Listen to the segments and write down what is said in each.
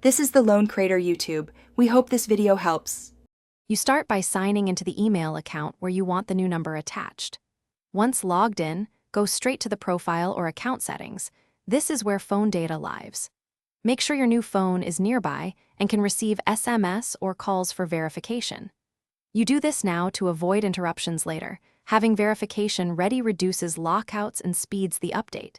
This is the Loan Creator YouTube. We hope this video helps. You start by signing into the email account where you want the new number attached. Once logged in, go straight to the profile or account settings. This is where phone data lives. Make sure your new phone is nearby and can receive SMS or calls for verification. You do this now to avoid interruptions later. Having verification ready reduces lockouts and speeds the update.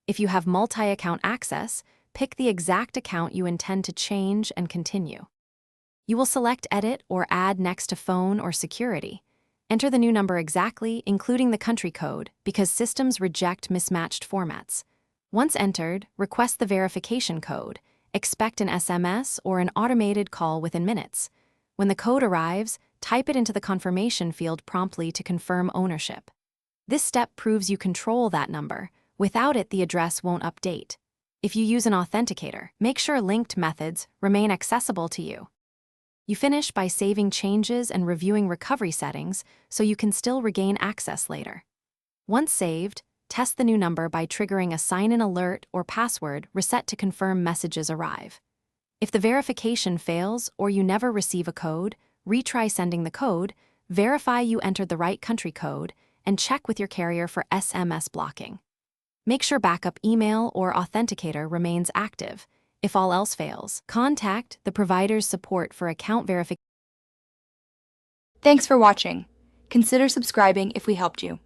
If you have multi-account access, pick the exact account you intend to change and continue. You will select Edit or Add next to Phone or Security. Enter the new number exactly, including the country code, because systems reject mismatched formats. Once entered, request the verification code. Expect an SMS or an automated call within minutes. When the code arrives, type it into the confirmation field promptly to confirm ownership. This step proves you control that number. Without it, the address won't update. If you use an authenticator, make sure linked methods remain accessible to you. You finish by saving changes and reviewing recovery settings so you can still regain access later. Once saved, test the new number by triggering a sign-in alert or password reset to confirm messages arrive. If the verification fails or you never receive a code, retry sending the code, verify you entered the right country code, and check with your carrier for SMS blocking. Make sure backup email or authenticator remains active. If all else fails, contact the provider's support for account verification. Thanks for watching. Consider subscribing if we helped you.